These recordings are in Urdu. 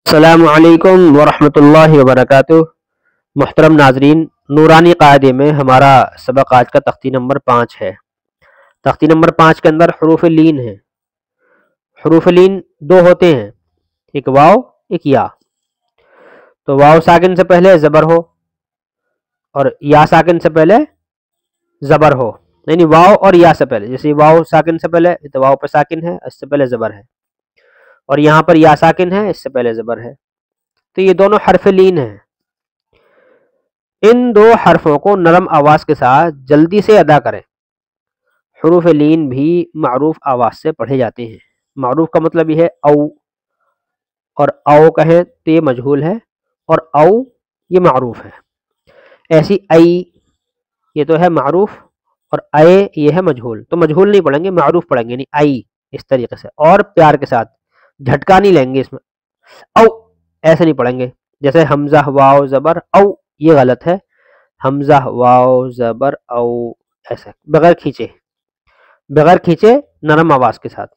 السلام علیکم ورحمۃ اللہ وبرکاتہ۔ محترم ناظرین، نورانی قاعدے میں ہمارا سبق آج کا تختی نمبر 5 ہے۔ تختی نمبر 5 کے اندر حروف لین ہیں۔ حروف لین دو ہوتے ہیں، ایک واو ایک یا۔ تو واو ساکن سے پہلے زبر ہو اور یا ساکن سے پہلے زبر ہو، یعنی واو اور یا سے پہلے، جیسے واو ساکن سے پہلے تو واو پہ ساکن ہے، اس سے پہلے زبر ہے، اور یہاں پر یا ساکن ہے، اس سے پہلے زبر ہے، تو یہ دونوں حرف لین ہیں۔ ان دو حرفوں کو نرم آواز کے ساتھ جلدی سے ادا کریں۔ حروف لین بھی معروف آواز سے پڑھے جاتے ہیں۔ معروف کا مطلب یہ ہے او، اور او کہیں تو یہ مجہول ہے، اور او یہ معروف ہے۔ ایسی ای یہ تو ہے معروف، اور اے یہ ہے مجہول، تو مجہول نہیں پڑھیں گے، معروف پڑھیں گے، یعنی ای اس طریقے سے، اور پیار کے ساتھ، جھٹکا نہیں لیں گے اس میں، او ایسے نہیں پڑھیں گے۔ جیسے حمزہ واو زبر او، یہ غلط ہے، حمزہ واو زبر او، ایسا بغیر کھینچے نرم آواز کے ساتھ۔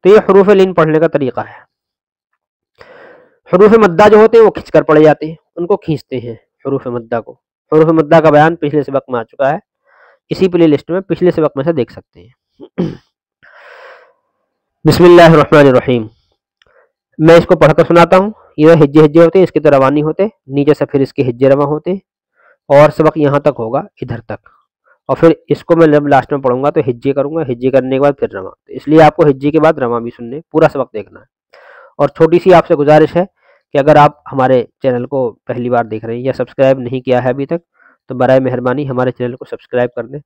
تو یہ حروف لین پڑھنے کا طریقہ ہے۔ حروف مدہ جو ہوتے ہیں وہ کھینچ کر پڑھے جاتے ہیں، ان کو کھینچتے ہیں حروف مدہ کو۔ حروف مدہ کا بیان پچھلے سبق میں آ چکا ہے، اسی پلے لسٹ میں پچھلے سبق میں سے دیکھ سکتے ہیں۔ بسم اللہ الرحمن الرحیم۔ میں اس کو پڑھ کر سناتا ہوں، یہ ہجے ہوتے ہیں، اس کی تو رواں نہیں ہوتے، نیچے سے پھر اس کے ہجے رواں ہوتے ہیں، اور سبق یہاں تک ہوگا، ادھر تک، اور پھر اس کو میں جب لاسٹ میں پڑھوں گا تو ہجے کروں گا، ہجے کرنے کے بعد پھر رواں، تو اس لیے آپ کو ہجے کے بعد رواں بھی سننے، پورا سبق دیکھنا ہے۔ اور چھوٹی سی آپ سے گزارش ہے کہ اگر آپ ہمارے چینل کو پہلی بار دیکھ رہے ہیں یا سبسکرائب نہیں کیا ہے ابھی تک، تو برائے مہربانی ہمارے چینل کو سبسکرائب کر دیں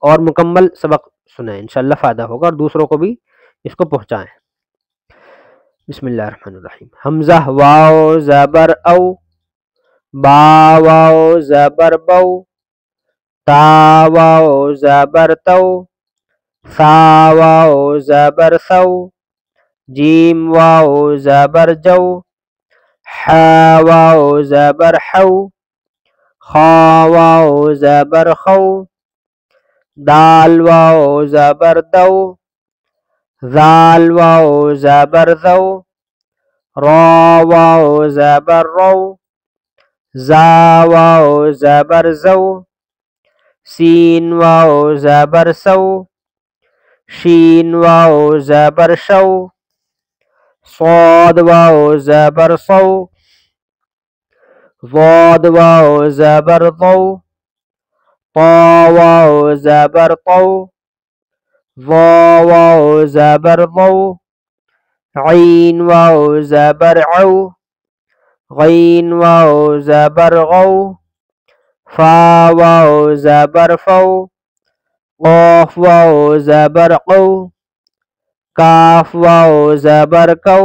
اور مکمل سبق سنیں، انشاءاللہ فائدہ ہوگا، اور دوسروں کو بھی اس کو پہنچائیں۔ بسم اللہ الرحمن الرحیم۔ حمزہ واو زبر او، با واو زبر بو، تا واو زبر تو، ثا واو زبر ثو، جیم واو زبر جو، حا واو زبر حو، خا واو زبر خو، دال واو زبر دو، ذال واو زبر ذو، را واو زبر رو، زا واو زبر زو، سین واو زبر سو، شین واو زبر شو، صاد واو زبر صو، ضاد واو زبر ضو، طا واو زبر طو، ظا واو زبر ضو، عین واو زبر عو، غین واو زبر غو، فا واو زبر فو، قاف واو زبر قو، کاف واو زبر کو،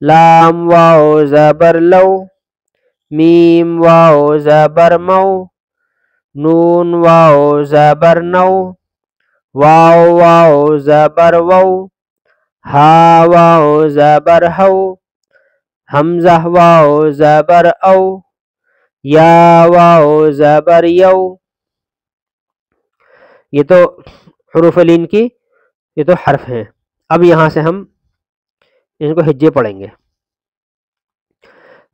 لام واو زبر لو، میم واو زبر مو، نون واو زبر نو، واو واو زبر وو، ہا واو زبر ہو، حمزہ واو زبر او، یا واو زبر یو۔ یہ تو حروف لین کی یہ تو حرف ہیں۔ اب یہاں سے ہم ان کو ہجے پڑھیں گے۔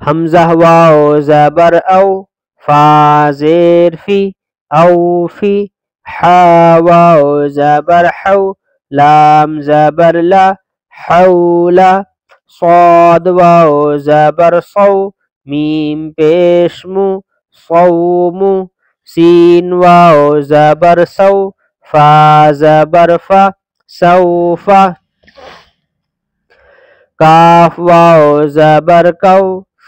حمزہ واو زبر او، فا زیر فی، او فی، حا واو زبر حو، لام زبر لا، حولا، صاد واو زبر صو، میم پیش مو، صومو، سین واو زبر سو، فا زبر فا، سوفا، کاف واو زبر کو،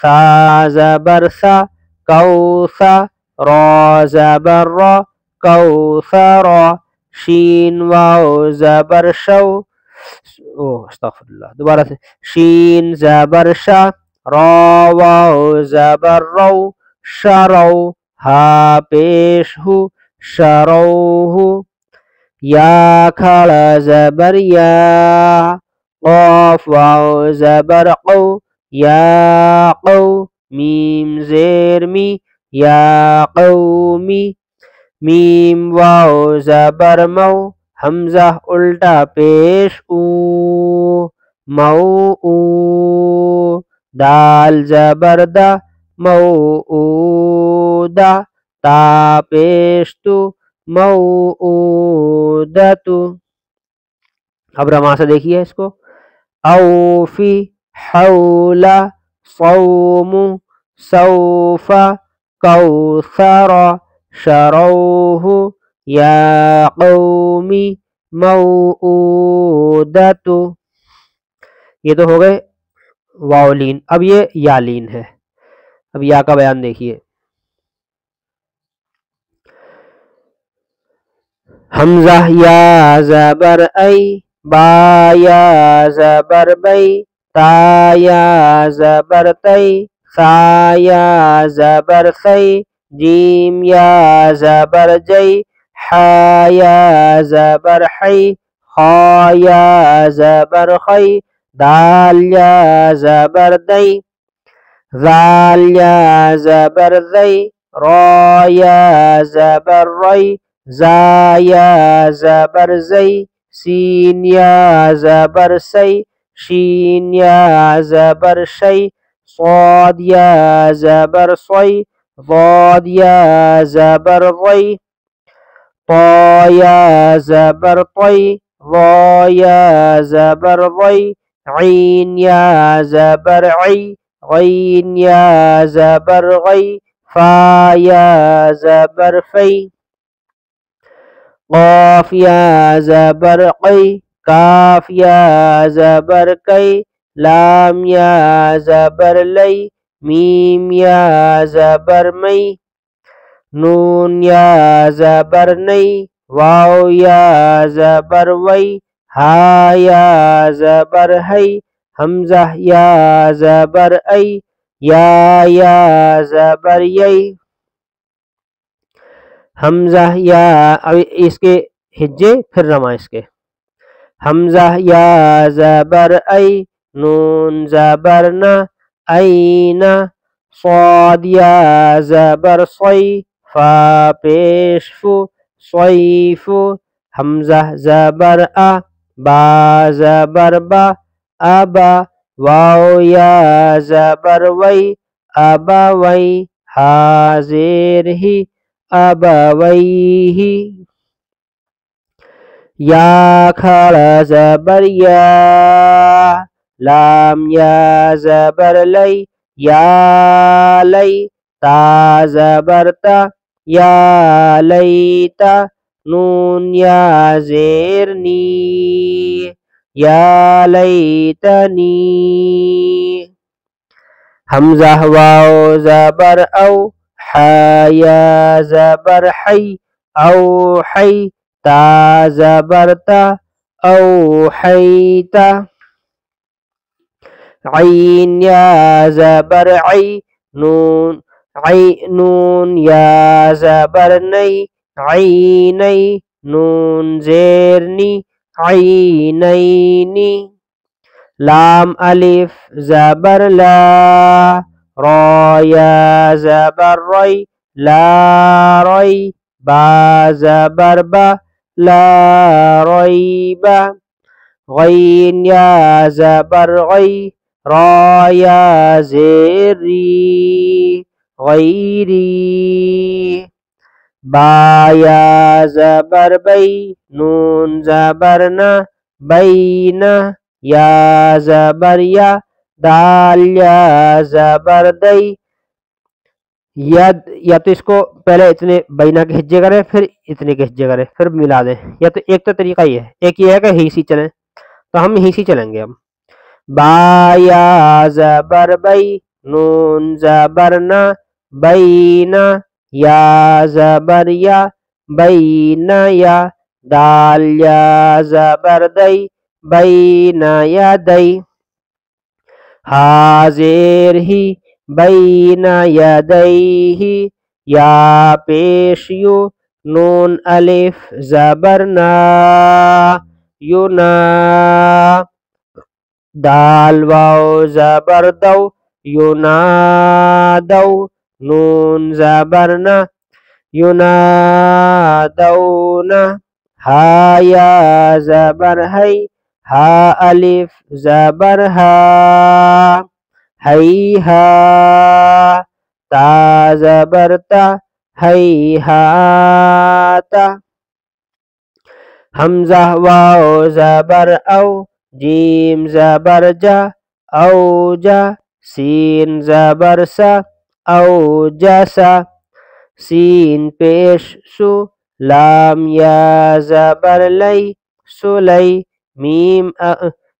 ثا زبر ثا، کوثا، را زبر را، کوثرا، شین واو زبر شو، استغفر اللہ، دوبارہ سے، شین زبر شا، را واو زبر رو، شرو، ہا پیش ہو، شروہ، یا کھڑا زبر یا، قاف واو زبر قو، یا قو، میم زیر می، یا قومی، میم واو زبر مو، حمزہ الٹا پیش او، مو او، دال زبر دا موعودہ، تا پیش تو موعودتو۔ اب رواں سے دیکھیے اس کو، اوفی حول صوم سوف کوثر شروہ یا قومی موعودت۔ یہ تو ہو گئے واولین، اب یہ یالین ہے۔ اب یا کا بیان دیکھیے، حمزہ یا زبر ای، با یا زبر بی، تا یا زبر تی، ثا یا زبر ثی، جیم یا زبر جی، حا یا زبر حی، خا یا زبر خی، دال یا زبر دی، ذال یا زبر ذی، را یا زبر ری، زا یا زبر زی، سین یا زبر سی، شین یا زبر شی، صاد یا زبر صی، ضاد یا زبر ضی، طا یا زبر طی، ظا یا زبر ضی، عین یا زبر عی، غین یا زبر غی، فا یا زبر فی، قاف یا زبر قی، کاف یا زبر کی، لام یا زبر لی، میم یا زبر می، نون یا زبر نی، واو یا زبر وی، ہا یا زبر ہی، حمزہ یا زبر ای، یا زبر یی، حمزہ یا اس کے ہجے پھر رواں اس کے، حمزہ یا زبر ای، نون زبر نا، اینا، صاد یا زبر صی، فا پیش فو، صیفو، حمزہ زبر ا، با زبر با، ابا، واو یا زبر وی، ابا وی، ہا زیر ہی، ابویہ، یا کھڑا زبر یا، لام یا زبر لی، یا لی، تا زبر تا، یا لیتا، نون یا زیر نی، یا لیتنی، حمزہ واو زبر او، حا یا زبر حی، او حی، تا زبر تا، او حیتا، عین یا زبر عی، نون یا زبر نی، عینی، نون زیر نی، عینینی، لام الف زبر لا، را یا زبر ری، لا ری، با زبر با، لا ریبا، غین یا زبر غی، را یا زیر ری، غیری، با یا زبر بی، نون زبر نا، بینا، یا زبر یا، دال یا زبر دی، یا تو اس کو پہلے اتنے بینا کے ہجے کریں پھر اتنے کے ہجے کریں پھر ملا دیں، یا تو ایک تو طریقہ یہ ہے، ایک یہ ہے کہ ہیسی چلیں، تو ہم ہیسی چلیں گے اب، با یا زبر بی، نون زبر نا، بینا، یا زبر یا، بینا یا، دال یا زبر دی، بینا یا دی، ہا زیر ہی، بینا یدیہ، یا پیش یو، نون الف زبر نا، یونا، دال واو زبر دو، یونادو، نون زبر نا، یونادونا، ہا یا زبر ہی، ہا الف زبر ہا، ہیہا، تا زبر تا، ہیہات، حمزہ واو زبر او، جیم زبر جا، اوجا، سین زبر سا، اوجسا، سین پیش سو، لام یا زبر لئی، سلی،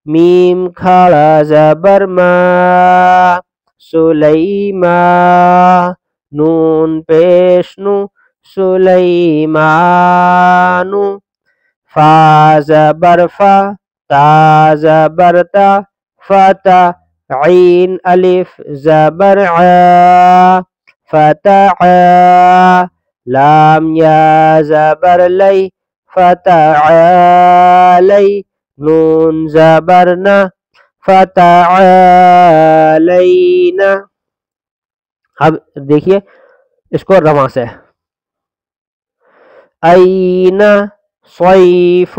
میم کھڑا زبر ما، سلیما، نون پیش نو، سلیمانو، فا زبر فا، تا زبر تا، فتا، عین الف زبر ع، فتع، لام یا زبر لئی، فتعالی، نون زبر نا، فتعالینا۔ اب دیکھیے اس کو رواں سے، این صیف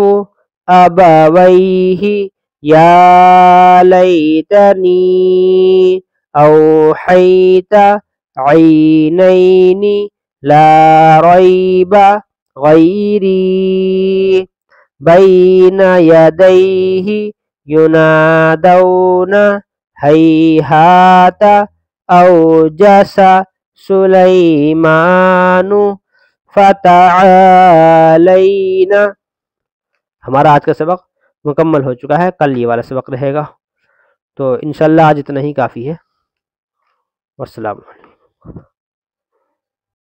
ابویہ یا لیتنی اوحیت عینین لا ریب غیری بین یدیہ ینادون ہیہات اوجس سلیمان فتعالینا۔ ہمارا آج کا سبق مکمل ہو چکا ہے، کل یہ والا سبق رہے گا، تو انشاءاللہ آج اتنا ہی کافی ہے۔ والسلام علیکم۔